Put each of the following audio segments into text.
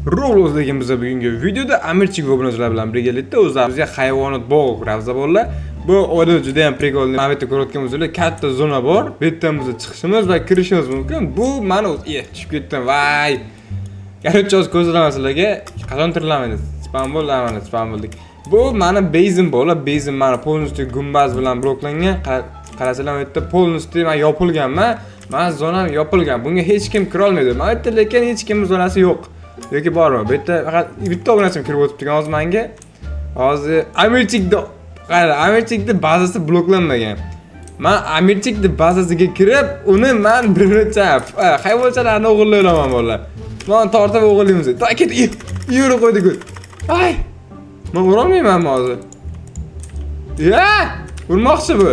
Robloxdagi biz bugungi videoda Amirchik va obunachilar bilan birgalikda o'zimizga hayvonot bog'i quramiz bo'llar. Bu oyda juda ham prikolli. Mana bu yerda ko'rayotgan bo'lsangiz, katta zona bor. Bu yerdan biz chiqishimiz va kirishimiz mumkin. Bu mana tushib ketdim. Vay. Garchi o'z ko'zlamasizlarga qachon tirilamaydi. Spam bo'ldik. Bu mana bazin bo'lib, bazin mana polностью gumbaz bilan bloklangan. Qarasizlar, bu yerda polностью mana yopilganman. Mana zonam yopilgan. Bunga hech kim kira olmaydi. Mana bu yerda lekin hech kimning zonasi yo'q. Yoki bormi? Bu yerda faqat bitta obunachim kirib o'tibdi hozir menga. Hozir Amirchikning bazasi bloklanmagan. Men Amirchikning bazasiga kirib, uni men bir necha hayvonchalarni o'g'irlayman bo'llar. Men tortib o'g'irlaymiz. Ket, yurib qo'ydik. Ay! Men urolmayman hozir. Ya! Urmoqchi bu.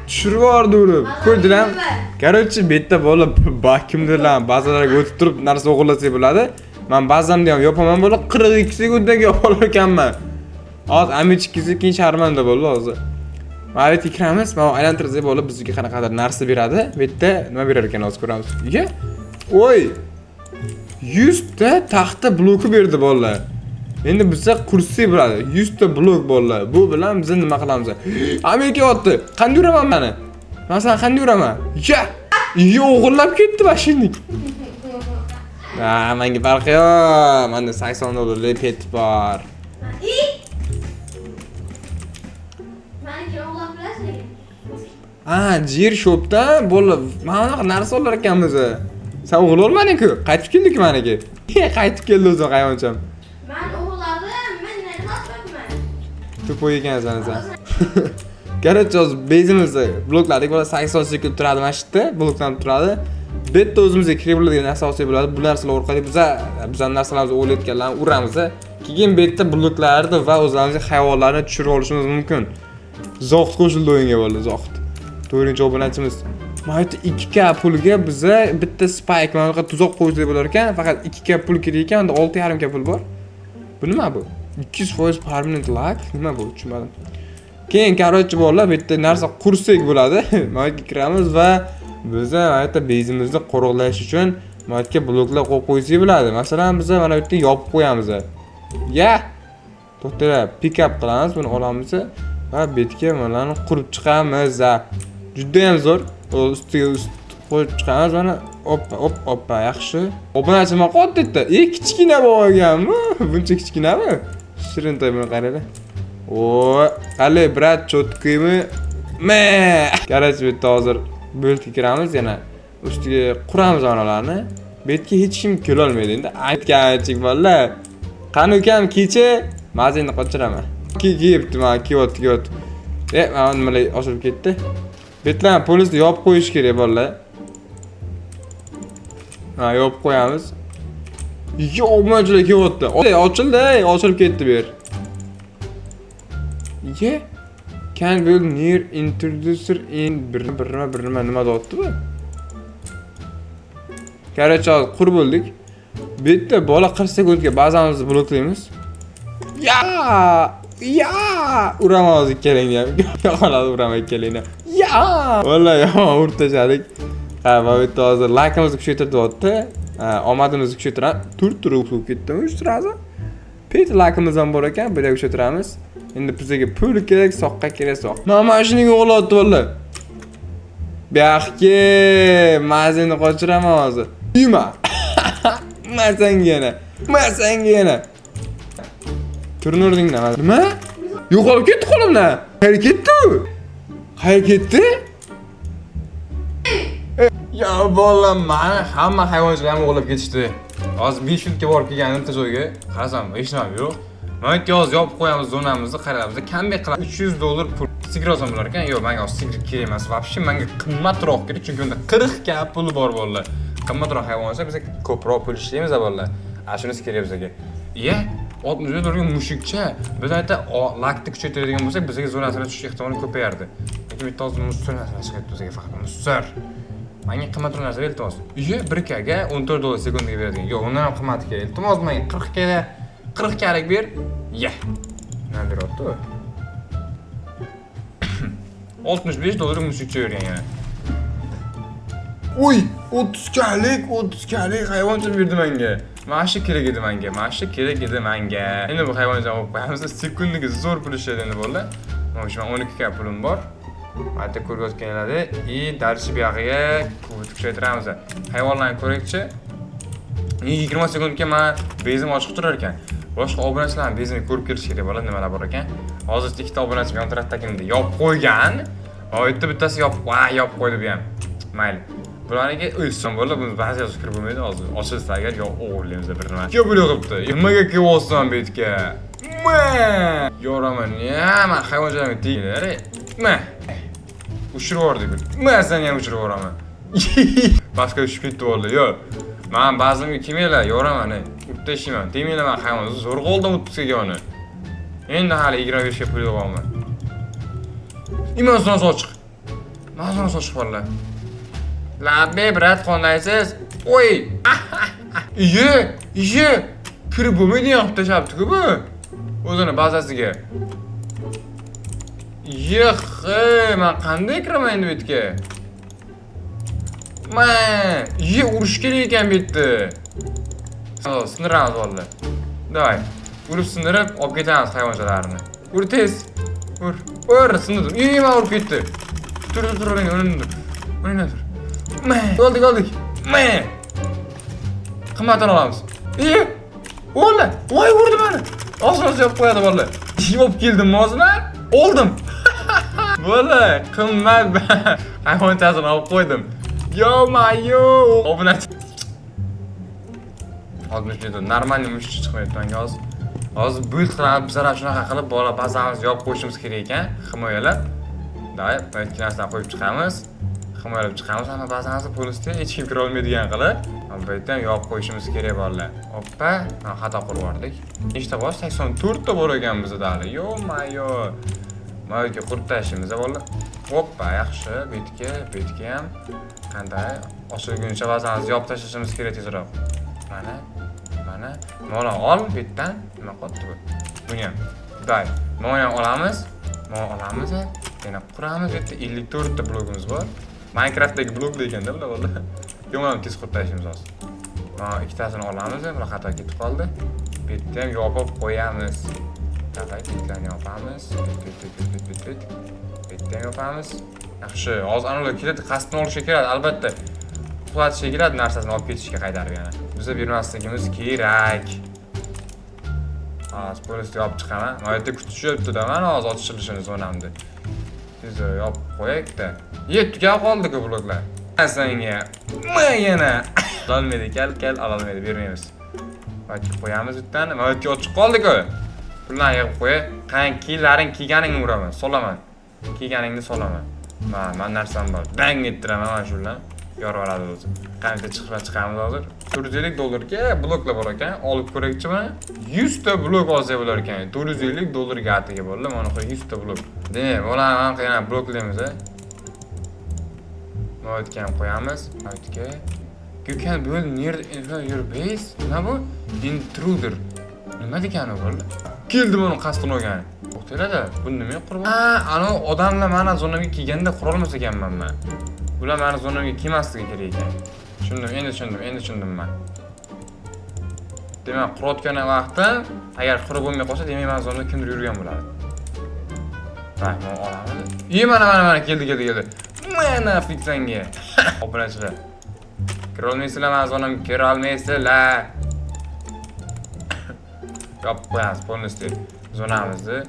Tushirib yubordi urib. Ko'rdilar? Короче, bu yerda bo'lib kimdirlar bazalarga o'tib turib narsa o'g'irlasak bo'ladi. Men bazamni ham yopaman bo'lib 42 sekundda yopa olar ekanman. Hozir Amirchikka keyin sharmanda bo'ldi hozir. Mana bu yerga kiramiz, mana aylantirsak bo'lib bizga qanaqadir narsa beradi. Bu yerda nima berar ekan hozir ko'ramiz. Nega? Voy! 100 ta taxta bloki berdi bolalar. Endi bizga kursi bo'ladi. 100 ta blok bolalar. Bu bilan biz nima qilamiz? Amerika yotdi. Qanday uraman meni? Masalan, qanday uraman? Ya! O'g'irlab ketdi mashinnik. Menga farqi yo'q. Menda 80 dollarlik pet bor. Jir shopdan bo'lib, mana bunaqa narsa olar ekanmiz. Sen o'g'irlolmading-ku. Qaytib keldik meniki. Qaytib keldi o'zim hayvoncham. Men o'g'irladim, men nima qilibman? To'p o'ygansan sen. Garchi o'z bezimizni bloklarga bo'la 80 sekund turadi mana shu yerda, bloklanib turadi. Bu yerda o'zimizga kirib bo'ladigan narsa olsak bo'ladi. Bu narsalar orqali bizning narsalarimizni o'g'irlayotganlarni uramiz. Keyin bu yerda bloklarni va o'zimizga hayvonlarni tushirib olishimiz mumkin. Zohid qo'shildi o'yinga bo'ldi, Zohid. 4-obunachimiz. Mana yerda 2k pulga biza bitta spike mana bunaqa tuzoq qo'ysak bo'lar ekan. Faqat 2k pul kerak ekan, unda 6,5k pul bor. Bu nima bu? 200% permanent lag. Nima bu? Tushunmadim. Keyin короче bolalar, bu yerda narsa qursak bo'ladi. Mana yerga kiramiz va biz mana yerda bezimizni qo'riqlash uchun mana yerga bloklar qo'yib qo'ysak bo'ladi. Masalan, biz mana bu yerda yopib qo'yamiz. Ya! To'xtala, pick up qilamiz, buni olamiz va bu yerga mana qurib chiqamiz. Juda ham zo'r. Ustiga qo'yib chiqamiz mana. Hoppa, yaxshi. Obunachim qoldi yerda. Kichkina bo'lganmi? Buncha kichkinami? Shirin to'ymini qaranglar. Qale, brat, cho'tkimi? Garaj bu yerda hozir bu yerga kiramiz yana. Ustiga quramiz onalarni. Bu yerga hech kim kela olmaydi endi. Aytganchik bolalar. Qani ukam kecha mazini qochiraman. Kiyibdi, men kiyotdi. Mana nimalar oshib ketdi. Betlar polisni yopib qo'yish kerak bolalar. Yopib qo'yamiz. Obunachilar kelyapti. Ochildi, ochilib ketdi bu yer. Can build near introducer in bir nima deyapti bu? Garchi hozir qurib bo'ldik. Bu yerda bola 40 sekundga bazamizni bloklaymiz. Uraman hozir ikkalangni ham. Yo'qoladi uraman ikkalangni. Vallahi o'rtashadik. Va bu yerda hozir laykimizni kuchaytiryapti. Omadimizni kuchaytiramiz. Turib ketdimi shu Pet laykimiz ham bor ekan, bularga kuchaytiramiz. Endi bizga pul kerak, soqqa kerak, soq. Mana shuning o'g'irlayapti vallahi. Baxki, mazini qochiraman hozir. Yuma. Masanga yana. Turnurding nima? Yo'qolib ketdi qo'limdan. Qayerga ketdi u? Qayerga ketdi? Ya bolam, meni hamma hayvonchilarni o'g'irlab ketishdi. Hozir 5 minutga borib kelganim bitta joyga, qarasam, hech nima yo'q. Mana yerga hozir yopib qo'yamiz zonamizni, qaraymiz. Kambe qilib 300 dollar pul. Sigir olsam bo'lar ekan. Yo'q, menga hozir sigir kerak emas. Вообще menga qimmatroq kerak, chunki unda 40 ga puli bor bolalar. Qimmatroq hayvon olsa biz ko'proq pul ishlaymiz bolalar. Shunisi kerak bizga. 60 dollarga mushukcha. Biz ayta lakni kuchaytiradigan bo'lsak, bizga zonasiga tushish ehtimoli ko'payardi. Lekin bitta hozir mustar narsa chiqyapti bizga faqat mustar. Menga qimmatroq narsa iltimos. 1k ga 14 dollar sekundaga beradigan. Yo'q, undan ham qimmati kerak. Iltimos menga 40 kalik ber. Nima beryapti? 65 dollar mushukcha bergan yana. Oy, 30 kalik hayvoncha berdi menga. Mana shu kerak edi menga. Mana shu kerak edi menga. Endi bu hayvonjon olib qo'yamiz. Sekundiga zo'r pul ishlaydi endi bo'ldi. Mana shu 12 ga pulim bor. Ayta ko'rgazganlardi. Darshi bu yog'iga kuchaytiramiz. Hayvonlarni ko'raylikchi. 20 sekundga men bezim ochiq turar ekan. Boshqa obunachilarning bezini ko'rib kelish kerak bo'ladi, nimalar bor ekan. Hozir ikkita obunachim yon tarafdagini yopib qo'ygan. Oyitda bittasi yopib qo'ydi bu ham. Mayli. Bularga o'yson bo'ldi, buni ba'zi fikr bo'lmaydi hozir. Ochilsa agar yo o'g'irlaymiz bir nima. Kim buni qilibdi? Nimaga kelyapsan bu yerga? Yo'raman, nima hayvonlarga teginglar. Ushirib yubordik. Seni ham ushirib yuboraman. Boshqa tushib ketdi bo'ldi. Yo'q. Men ba'zimga kelmanglar, yo'raman. Urib tashlayman. Demanglar men hayvonni zo'r qo'ldan o'tkazgan uni. Endi hali 25 ga pul yo'qman. Imozdan ochiq. Mazmun ochiq bo'ldi. Labbe, brat, qondaysiz? Oy! Iye! Kirib bo'lmaydi, yoqib tashlabdi-ku bu. O'zini bazasiga. Men qanday kiraman endi bu yerga? Urush kerak ekan bu yerda. Sindiramiz bo'ldi. Davay. Urib sindirib, olib ketamiz hayvonchalarni. Ur tez. Ur, sindirdim. Men urib ketdi. Tur, o'rningda. Oldik. Qimmatini olamiz. O'g'li, voy urdi meni. Osmonga yopib qo'yadi bo'ldi. Yopib keldim hozir. Oldim. Bo'ldi, qimmat hayvonchasini olib qo'ydim. Yo-mayo, obunachi. Hozir shunday normalniy mushuk chiqmayapti menga hozir. Hozir build qilib bizlar shunaqa qilib bola bazamizni yopib qo'yishimiz kerak ekan, himoyalab. Davay, aytgan narsalarni qo'yib chiqamiz. Himoyalab chiqamiz, hamma bazamizni politsga hech kim kira olmaydigan qilib, bu yerda ham yopib qo'yishimiz kerak bolalar. Hoppa, xato qilib yubordik. Nechta bor? 84 ta bor ekan bizda hali. Yo-mayo. Mana yerga qurib tashlaymiz bolalar. Hoppa, yaxshi. Bu yerga ham qanday ochilguncha bazamizni yopib tashlashimiz kerak tezroq. Mana ol bu yerdan. Nima qotdi bu? Buni ham. Davay, mana ham olamiz. Yana quramiz. Bu yerda 54 ta blogimiz bor. Minecraftdagi blok ekanda bular bo'ldi. Yo'q, tez qurib tashlaymiz hozir. Mana ikkitasini olamiz, bular xato ketib qoldi. Bu yerda ham yopib qo'yamiz. Davay, bitlarni yopamiz. Bu yerda ham yopamiz. Yaxshi, hozir analar keladi, qasdini olishga keladi, albatta. Uxlatishga keladi, narsasini olib ketishga qaytarib yana. Bizga bermasligimiz kerak. Hozir polisni yopib chiqaman. Mana yerda kutishyapti-da, mana hozir ochilishini zonamda. Biz yopib qo'yaylik-da. 7 ga qoldi-ku bloklar. Senga. Yana. Olmaydi, kel, olmaydi, bermaymiz. Ochib qo'yamiz bittani. Mana yerga ochib qoldi-ku. Pullarni yig'ib qo'y. Qankilaring kelganingni uraman, solaman. Kelganingni solaman. Men narsam bor. Bang ettiraman mana shu bilan. Yorib o'zi. Qancha chiqamiz hozir? $450 bloklar bor ekan. Olib ko'rakchi mana. 100 ta blok olsa bo'lar ekan. $450 atiga bo'ldi. Mana qo'y 100 ta blok. Demak, bularni yana bloklaymiz. Mana yerga ham qo'yamiz. Mana yerga. Ko'kan bu nerda yuribsiz? Nima bu? Intruder. Nima degani bo'ldi? Keldi buni qasdini olgan. To'xtaydi. Bu nima qurbon? Ana odamlar mana zonamga kelganda qurolmas ekanman men. Bular meni zonamga kelmasligi kerak ekan. Tushundim men. Demak, qurayotgan vaqtda agar qurib bo'lmay qolsa, demak men zonada kimdir yurgan bo'ladi. Mana olamiz. Mana keldi. Mana fiksanga. Obunachilar. Kira olmaysizlar, men zonamga kira olmaysizlar. Yopib qo'yamiz polnisni zonamizni.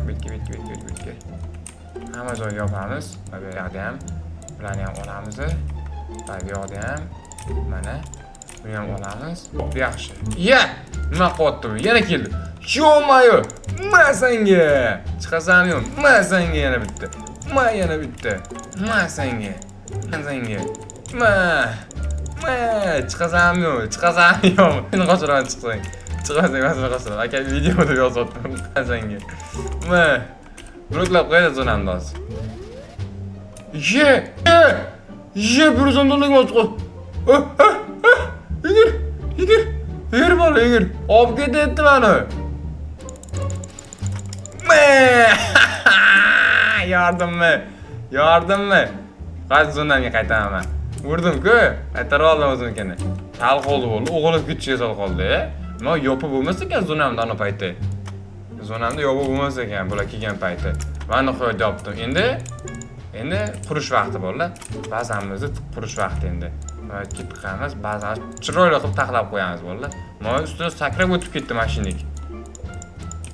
Bitga. Hamma joy yopamiz. Bu yerda ham bularni ham olamiz. Bu yoqda ham mana buni ham olamiz. Yaxshi. Nima qilyapti bu? Yana keldi. Yo-mayo. Senga. Chiqasam yo'q. Senga yana bitta. Senga. Chiqasam yo'q. Meni qochiraman chiqsang. Chiqasang. Aka videoda yozyaptim. Senga. Bloklab qo'yadi zonamni hozir. Bir zondaligim ochiq. Yigir bola, yigir. Olib ketyapti meni. Yordammi? Qaysi zonamga qaytaman? Urdim-ku. Qaytarib oldim o'zimnikini. Sal qoldi bo'ldi. O'g'li kuchiga sal qoldi. Men yopib bo'lmas ekan zonamda ana payti. Zonamda yopib bo'lmas ekan bular kelgan payti. Men qo'yib yopdim. Endi qurish vaqti bo'ldi. Ba'zanimizni qurish vaqti endi. Mana ketib qolamiz, ba'zan chiroyli qilib taxlab qo'yamiz bo'ldi. Men ustidan sakrab o'tib ketdi mashinik.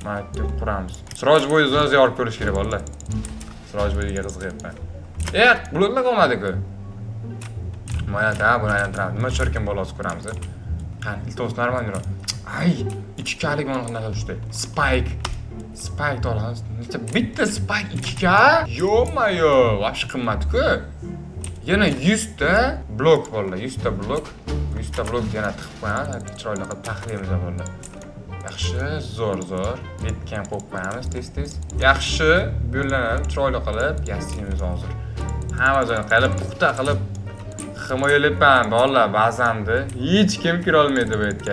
Mana quramiz. Sirojbo'y o'zi yorib ko'rish kerak bo'ldi. Sirojbo'yga qiziqyapman. Bloklar qolmadi-ku. Mana da buni aylantiramiz. Nima chorkin bolasi ko'ramiz. Qani, iltimos normalroq. Ay, 2 kalik mana qanday tushdi. Spike olamiz. Bitta Spike 2 ga? Yo-mayo, vobshe qimmat-ku. Yana 100 ta blok bo'ldi. 100 ta blok yana tiqib qo'yamiz. Chiroyli qilib taxlaymiz bo'ldi. Yaxshi, zo'r. Bitgan qo'yib qo'yamiz tez. Yaxshi, bo'llanib chiroyli qilib yasaymiz hozir. Hamma joyni qilib, puxta qilib himoyalayapman bolalar ba'zamda. Hech kim kira olmaydi bu yerga,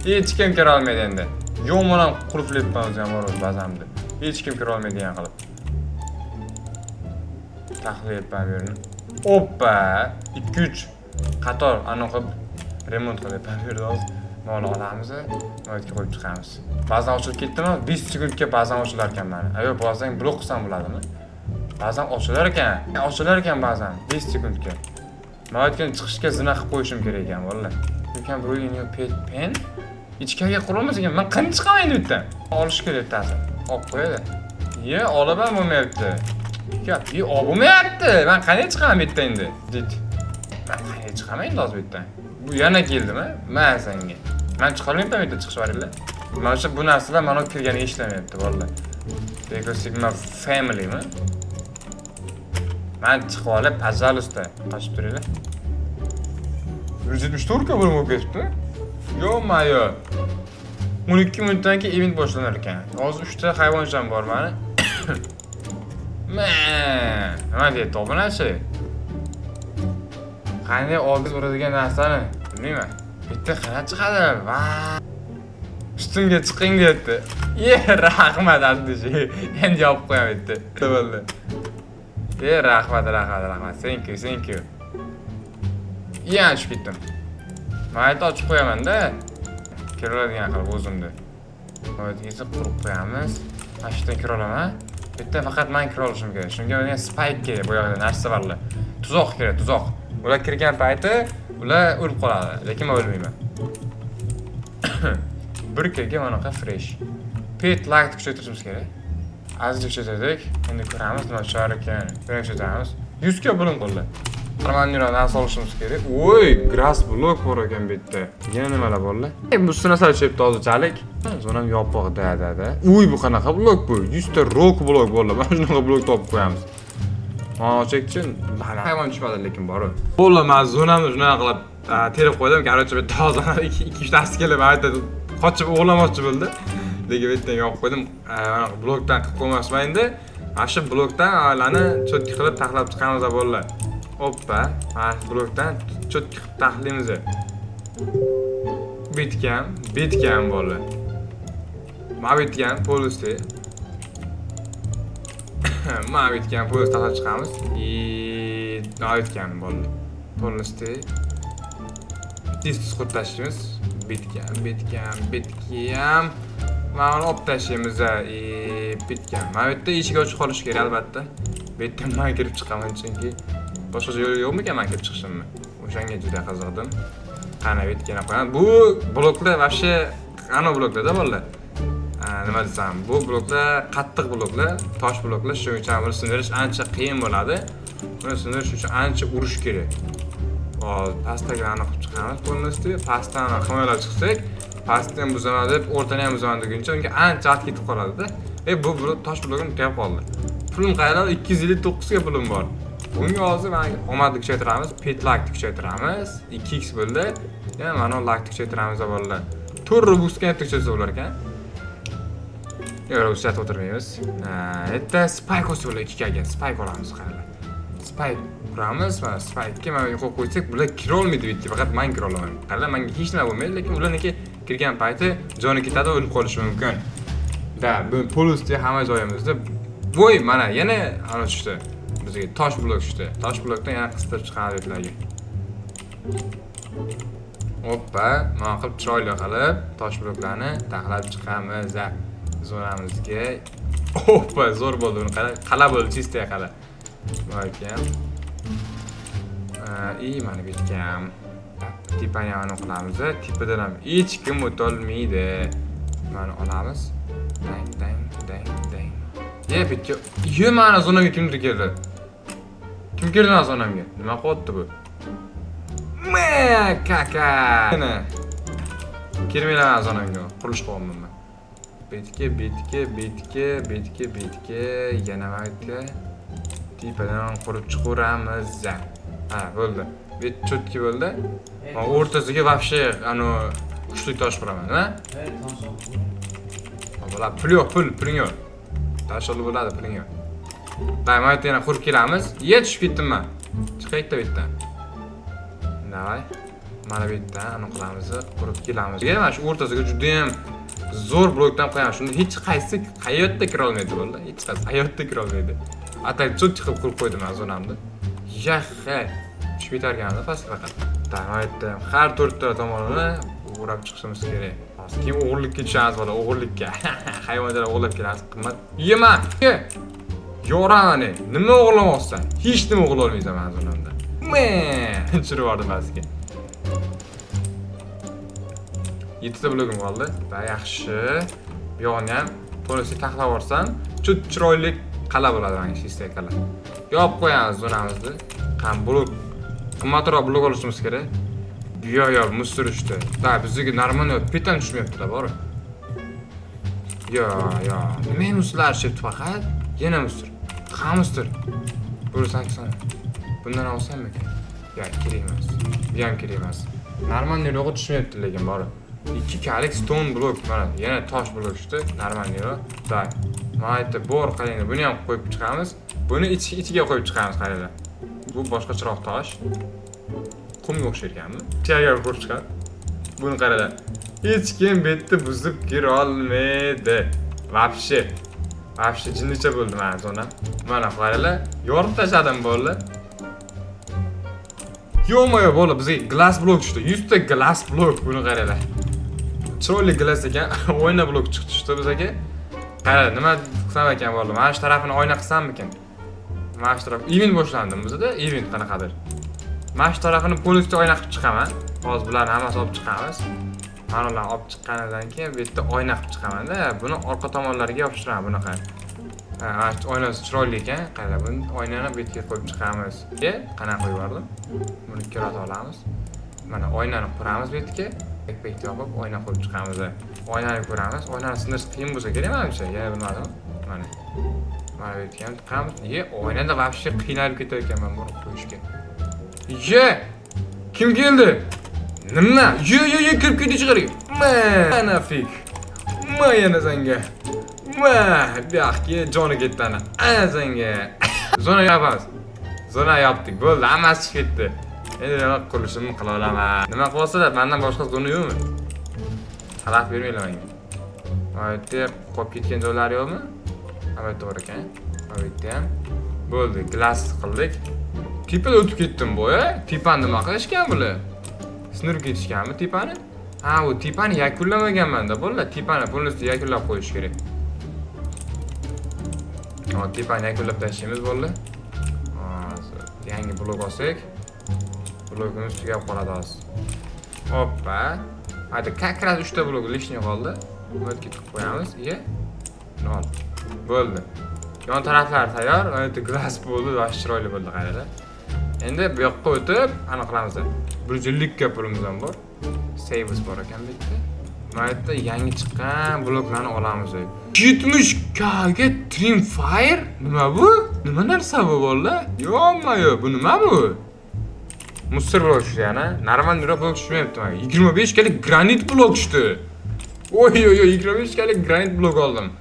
hech kim kira olmaydi endi. Yo'q-mana qulflayapman o'zim bor ba'zamda. Hech kim kira olmaydigan qilib. Taxlayapman bu yerni. Oppa, 2-3 qator aniq remont qilyapman bu yerda hozir. Mol olamiz, mo'yitga qo'yib chiqamiz. Ba'zan ochilib ketdimi? 5 sekundga ba'zan ochilar ekan mana. Ayo, ba'zan blok qilsam bo'ladimi? Ba'zan ochilar ekan ba'zan 5 sekundga. Mo'yitga chiqishga zina qilib qo'yishim kerak ekan, vallahi. Lekin bu yeni pen ichkariga qurilmas ekan. Men qanday chiqaman endi bu yerdan? Olish kerak ta'sir. Olib qo'yadi. Olaman bo'lmayapti. Gap, olmayapti. Men qanday chiqaman bu yerdan endi? Men qanday chiqaman endi hozir bu yerdan? Bu yana keldimi? Men senga. Men chiqolmayapman bu yerdan chiqish varinglar. Mana shu bu narsalar mana kirgani ishlamayapti, vallahi. Lego Sigma Family mi? Men chiqib olib, pajalosta, qochib turinglar. 174 ka bo'lib ketibdi. Yo-mayo. 12 minutdan keyin event boshlanar ekan. Hozir 3 ta hayvoncham bor meni. Nima deyapti obunachi? Qanday oldiz uradigan narsani bilmayman. Bitta qancha chiqadi? Va! Ustimga chiqing deyapti. Rahmat Abdushi. Endi yopib qo'yaman bitta. Bo'ldi. Rahmat. Thank you. Yana tushib ketdim. Mayda ochib qo'yaman-da. Kiroladigan qilib o'zimda. Mayda qurib qo'yamiz. Mana shu yerdan kira olaman. Bitta faqat men kira olishim kerak. Shunga men spike kerak, bu yoqda narsa borlar. Tuzoq kerak, tuzoq. Ular kirgan payti ular o'lib qoladi, lekin men o'lmayman. Bir kega manaqa fresh. Pet lag kuchaytirishimiz kerak. Azizlik kuchaytirdik. Endi ko'ramiz nima chor ekan. Kuchaytiramiz. 100 ga bo'lim qoldi. Armaniyro narsa olishimiz kerak. Voy, grass blok bor ekan bu yerda. Yana nimalar borlar? Bu narsa chepdi hozirchalik. Zonam yopiq da. Uy, bu qanaqa blok bu? 100 ta rock blok bo'ldi. Mana shunaqa blok topib qo'yamiz. Ochakchin, hayvon tushmadi lekin bor. Bo'ldi, men zonamni shunaqa qilib terib qo'ydim. Garochi bitta hozir 2-3 tasi kelib, aytdi qochib o'g'lamoqchi bo'ldi. Lekin bu yerdan yopib qo'ydim. Mana blokdan qilib qo'ymasman endi. Mana shu blokdan oilani cho'tki qilib taxlab chiqamiz bo'ldi. Hoppa, mana shu blokdan cho'tki qilib taxlaymiz. Bitgan bo'ldi. Mana bitgan polisi. Mana bitgan polis taxlab chiqamiz. Bitgan bo'ldi. Polisni tez qurib tashlaymiz. Bitgan. Mana uni olib tashlaymiz. Bitgan. Mana bu yerda eshik ochiq qolishi kerak albatta. Bu yerdan men kirib chiqaman chunki boshqa yo'l yo'qmikan men kirib chiqishimni. O'shanga juda qiziqdim. Qani bitgan qo'yamiz. Bu bloklar vobshe ana bloklarda bolalar. Nima desam, bu bloklar qattiq bloklar, tosh bloklar, shuning uchun buni sindirish ancha qiyin bo'ladi. Buni sindirish uchun ancha urish kerak. Hozir pastga aniq qilib chiqamiz polnosti. Pastdan himoyalab chiqsak, pastdan buzaman deb, o'rtani ham buzaman deguncha unga ancha vaqt ketib qoladi-da. Bu blok tosh blokini tugab qoldi. Pulim qayerdan 259 ga pulim bor. Bunga hozir mana omadni kuchaytiramiz, pet lagni kuchaytiramiz. 2x bo'ldi. Yana mana lagni kuchaytiramiz bolalar. 4 robuxga kuchaytirsa bo'lar ekan. Yo'q, o'shat o'tirmaymiz. Bitta spike olsa bo'lar 2 ga. Spike olamiz qaranglar. Spike quramiz va spike ga mana qo'yib qo'ysak, bular kira olmaydi bitta, faqat men kira olaman. Qaranglar, menga hech nima bo'lmaydi, lekin ularniki kirgan payti joni ketadi, o'lib qolishi mumkin. Bu polisda hamma joyimizda. Voy, mana yana ana tushdi. Bizga tosh blok tushdi. Tosh blokdan yana qistirib chiqadi deblarga. Hoppa, mana qilib chiroyli qilib tosh bloklarni taxlab chiqamiz zonamizga. Hoppa, zo'r bo'ldi. Uni qala bo'ldi, chistaya qala. Bor ekan. Mana bu yerga ham tipani ham qilamiz. Tipidan ham hech kim o'tolmaydi. Mana olamiz. Dang. Bitta. Mana zonamga kimdir keldi. Kim keldi mana zonamga? Nima qilyapti bu? Kaka. Kirmaylar mana zonamga. Qurilish qilyapman men. Betga. Yana maytga. Tipadan qurib chiqaramiz. Ha, bo'ldi. Bet chotki bo'ldi. O'rtasiga вообще kuchli tosh quraman, ha? Bular pul yo'q, puling yo'q. Toshli bo'ladi, puling yo'q. Mana yana qurib kelamiz. Tushib ketdim men. Chiqaydi bu yerdan. Davay. Mana bu yerdan qilamiz, qurib kelamiz. Mana shu o'rtasiga juda ham zo'r blokdan qo'yamiz. Shunda hech qaysi hayotda kira olmaydi bo'ldi. Hech qaysi hayotda kira olmaydi. Atay chot chiqib qurib qo'ydim men zonamni. Yaxshi. Tushib ketarganida pastga faqat. Davayda har 4 ta tomonini o'rab chiqishimiz kerak. Keyin o'g'irlikka tushamiz bola, o'g'irlikka. Hayvonlar o'g'irlab kelasiz, qimmat. Yema. Yo'ramani. Nima o'g'irlamoqsan? Hech nima o'g'irla olmaysan men zonamda. Tushirib yubordim pastga. 7 ta blogim qoldi. Va yaxshi. Bu yo'g'ini ham to'g'risi taxlab yuborsam, chiroyli qala bo'ladi mana shu istakala. Yopib qo'yamiz zonamizni. Qam blok qimmatroq blok olishimiz kerak. Yo, mustir tushdi. Da, bizga normalniy petan tushmayapti-da, bor. Yo. Nima muslar tushibdi faqat? Yana mustir. Qamustir. Bo'lsan. Bundan olsam ekan. Yo'q, kerak emas. Bu ham kerak emas. Normalniy ro'g'i tushmayapti lekin bor. 2 kalik stone blok mana, yana tosh blok tushdi. Normalniy ro'g'. Da. Mana yerda bor qaranglar, buni ham qo'yib chiqamiz. Buni ichiga qo'yib chiqamiz qaranglar. Bu boshqa chiroq tosh. Qumga o'xsharganmi? Ichiga qo'yib chiqadi. Buni qaranglar. Hech kim bu yerda buzib kira olmaydi. Вообще jinnicha bo'ldi mana zona. Mana qaranglar, yorib tashladim bo'ldi. Yo'q-mo'yo bo'ldi, bizga glass blok tushdi. 100 ta glass blok, buni qaranglar. Chiroyli glass ekan, oyna blok chiqdi bizga. Qarang, nima qilsam ekan bo'ldi. Mana shu tarafini oyna qilsammikin? Mana shu taraf event boshlandi bizda, event qanaqadir. Mana shu tarafini politsiyga oyna qilib chiqaman. Hozir bularni hammasi olib chiqamiz. Mana ularni olib chiqqanidan keyin bu yerda oyna qilib chiqaman-da. Buni orqa tomonlariga yopishiraman bunaqa. Mana shu oynasi chiroyli ekan. Qarang, buni oynani bu yerga qo'yib chiqamiz. Qanaqa qo'yib yubordim? Buni kirata olamiz. Mana oynani quramiz bu yerga. Bekbekni yopib oyna qo'yib chiqamiz. Oynani ko'ramiz. Oynani sindirish qiyin bo'lsa kerak menimcha. Yana bilmadim. Mana. Mana bu yerga ham chiqamiz. Oynada вообще qiynalib ketar ekanman buni qo'yishga. Kim keldi? Nima? Kirib ketdi chiqarga. Mana fik. Yana senga. Yaxki joni ketdi ana. Senga. Zona yapamiz. Zona yapdik. Bo'ldi, hammasi chiqib ketdi. Endi nima qilishimni qila olaman. Nima qilsalar, mendan boshqa zona yo'qmi? Xalaq bermaylar menga. Mana yerda qolib ketgan joylar yo'qmi? Mana yerda bor ekan. Mana yerda ham. Bo'ldi, glass qildik. Tipada o'tib ketdim bo'ya. Tipani nima qilishgan bular? Sinirib ketishganmi tipani? Ha, u tipani yakunlamaganman-da, bo'ldi. Tipani polностью yakunlab qo'yish kerak. Hop, tipani yakunlab tashlaymiz bo'ldi. Hozir yangi blok olsak, blokimiz tugab qoladi hozir. Hoppa. Hadi, kakras 3 ta blok lishni qoldi. Buni ketib qo'yamiz. Nol. Bo'ldi. Yon taraflari tayyor. Mana yerda glass bo'ldi, va chiroyli bo'ldi qaranglar. Endi bu yoqqa o'tib, aniqlamiz. 150 ga pulimiz ham bor. Saves bor ekan bu yerda. Mana yerda yangi chiqqan bloklarni olamiz. 70 ga Trimfire? Nima bu? Nima narsa bu bolla? Yo'q-mo'yo, bu nima bu? Mustir blok tushdi yana. Normalniy blok tushmayapti menga. 25 galik granit blok tushdi. Oy, 25 galik granit blok oldim.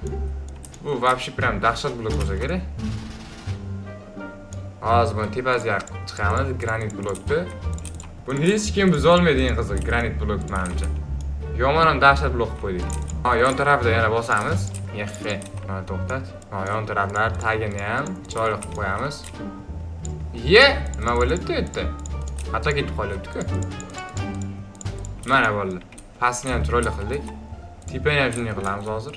Bu вообще прям dahshat blok bo'lsa kerak. Hozir buni tepasiga chiqamiz, granit blokni. Buni hech kim buza olmaydi eng qiziq, granit blok menimcha. Yomon ham dahshat blok qo'ydik. Ha, yon tarafida yana bosamiz. Yaxshi. Mana to'xtat. Ha, yon taraflar tagini ham chiroyli qilib qo'yamiz. Nima bo'ladi bu yerda? Hatto ketib qolyapti-ku. Mana bo'ldi. Pastni ham chiroyli qildik. Tepani ham shunday qilamiz hozir.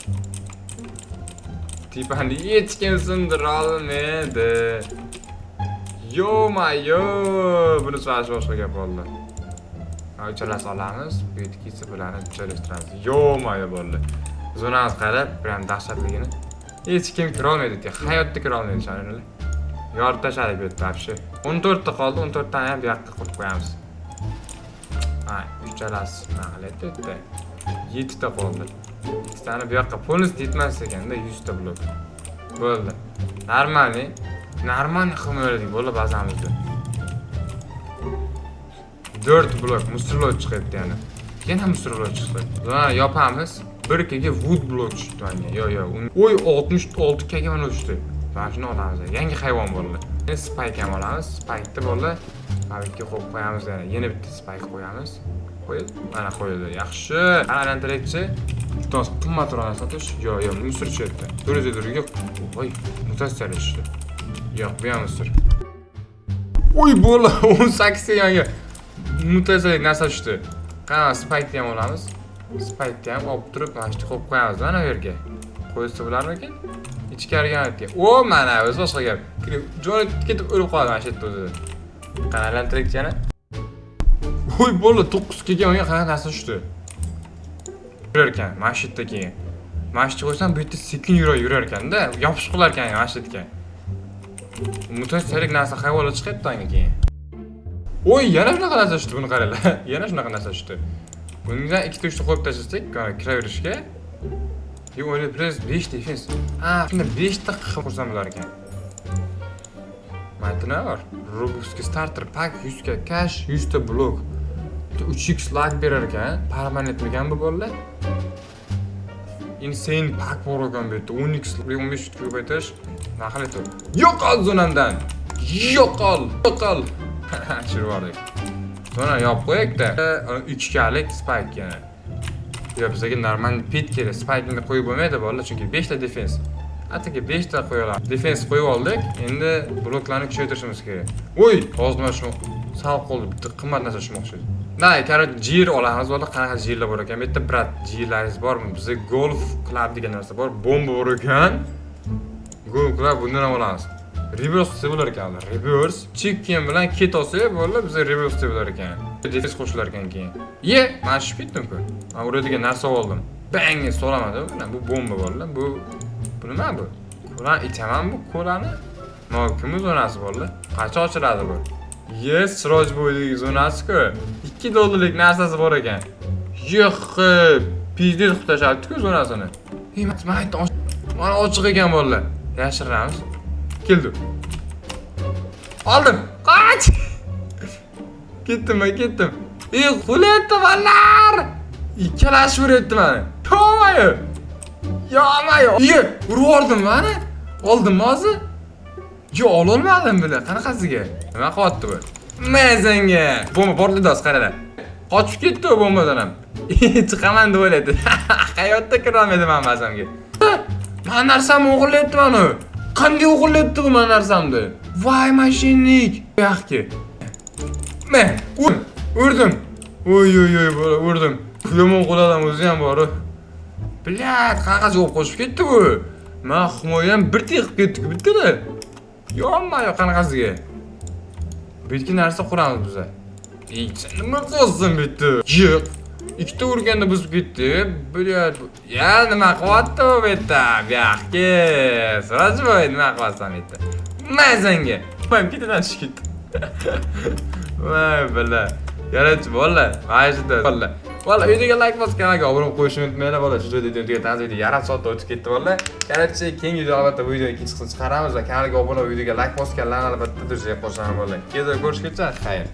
Tepani hech kim sindira olmaydi. Yo-mayo, buni so'rash boshqa gap bo'ldi. O'chalasi olamiz, bu yetkisi bularni joylashtiramiz. Yo-mayo bo'ldi. Zonamiz qarab, prям dahshatligini. Hech kim kira olmaydi, hayotda kira olmaydi shunday. Yorib tashladik bu yerda вообще. 14 ta qoldi, 14 tani ham bu yoqqa qo'yib qo'yamiz. Ha, uchalasi nima qilyapti bu yerda? 7 ta qoldi. 2 tani bu yoqqa polностью yetmas ekanda 100 ta blok. Bo'ldi. Normalniy qilmaylik bo'ldi bazamizda. 4 blok musorlov chiqyapti yana. Yana musorlov chiqdi. Buni yopamiz. 1 kga wood blok tushdi menga. Yo'q. Oy 66 kga mana tushdi. Mana shuni olamiz. Yangi hayvon bo'ldi. Endi spike ham olamiz. Spike'ni bo'ldi. Mana bu yerga qo'yib qo'yamiz yana. Yana bitta spike qo'yamiz. Qo'yib, mana qo'yildi. Yaxshi. Aylantiraychi. Bittasi qimmatroq sotish. Yo'q, musor tushyapti. 400 yo'q. Voy, mutatsiya tushdi. Yo'q, bu ham musor. Oy bola 18 yanga mutatsiyalik narsa tushdi. Qana spike ham olamiz. Spike ham olib turib, mana shu qo'yib qo'yamiz mana bu yerga. Qo'ysa bo'larmikin? Ichkariga aytdi. O, mana o'zi boshqa gap. Jo'ni ketib o'lib qoldi mana shu yerda o'zi. Qana aylantirik yana. Oy bola 9 kelgan o'yinga qanaqa narsa tushdi. Yurar ekan, mana shu yerda keyin. Mana shu qo'ysam bu yerda sekin yurar ekanda, yopishib qolar ekan mana shu yerga. Mutatsiyalik narsa hayvonlar chiqyapti anga keyin. Oy, yana shunaqa narsa tushdi, buni qaranglar. Yana shunaqa narsa tushdi. Bundan 2-3 ta qo'yib tashlasak, kiraverishga. Yo'q, o'ylab press 5 defense. Ha, shunda 5 ta qilib qo'ysam bo'lar ekan. Mana nima bor? Robux'ga starter pack 100 ga cash, 100 ta blok. 3x lag berar ekan, permanentmikan bu bolalar? Insane pack bor ekan bu yerda. 10x 15 ga ko'paytirish. Nima qilyapti? Yo'qol zonamdan. Yo'qol. Shirib bordik. Sonra yopib qo'yaylik-da. 2 kalik spike yana. Yo'q, bizga normal pit kerak. Spike-ni qo'yib bo'lmaydi bolalar, chunki 5 ta defense. Ataka 5 ta qo'yamiz. Defense qo'yib oldik. Endi bloklarni kuchaytirishimiz kerak. Oy, hozir shu sal qoldi. Bitta qimmat narsa tushmoqchi. Nay, qaror jir olamiz. Bolalar qanaqa jirlar bor ekan? Bu yerda brat jirlaringiz bormi? Bizga golf club degan narsa bor. Bomba bor ekan. Golf club bundan ham olamiz. Reverse deb bo'lar ekan. Reverse chicken bilan ket olsa bo'ladi, bizga reverse deb bo'lar ekan. Defense qo'shilar ekan keyin. Mana shu bitdim-ku. Men uradigan narsa oldim. Bang so'ramadi. Bu bomba bo'ldi. Bu nima bu? Ko'lan ichaman bu ko'lani. Kimning zonasi bo'ldi? Qancha ochiladi bu? Siroj bo'ydagi zonasi-ku. 2 dollarlik narsasi bor ekan. Yo'q, pizdet qilib tashlabdi-ku zonasini. Mana ochiq ekan bolalar. Yashiramiz. Keldi. Oldim. Qoch! Ketdim. Qo'lyapti bolalar. Ikkalashib uryapti meni. Yo'mayo. Urib oldim meni. Oldim hozir. Yo'q, ololmadim bile. Qanaqasiga? Nima qilyapti bu? Mazanga. Bomba portlaydi, qaranglar. Qochib ketdi u bombadan ham. Chiqaman deb o'yladi. Hayotda kira olmaydi men mazamga. Men narsamni o'g'irlayapti meni. Qanday o'g'irlayapti bu men narsamni? Voy mashinnik. Yaxki. Men urdim. Oy, bola urdim. Yomon qo'ladan o'zi ham bor. Blat, qanaqasi o'q qo'shib ketdi bu? Men himoyam bir teqib ketdi bitdi-da. Yo'q, qanaqasiga? Bu ikki narsa quramiz biz. Nima qilsin bitdi? Yo'q. Ikkita urganda buzib ketdi. Blat, ya nima qilyapti bu yerda? Yaxki. Sirojboy nima qilyapsan bu yerda? Mazanga. Men ketidan tushib ketdi. Voy bala. Yaratib bolalar. Majida bolalar. Valla videoga like bosib, kanalga obuna bo'lib qo'yishni unutmanglar bolalar. Shu videoga tanzida yarim soatda o'tib ketdi bolalar. Yaratchi keyingi video albatta bu videoni ikkinchi qismini chiqaramiz va kanalga obuna va videoga like bosganlarni albatta qo'shamiz bolalar. Keyin ko'rishguncha xayr.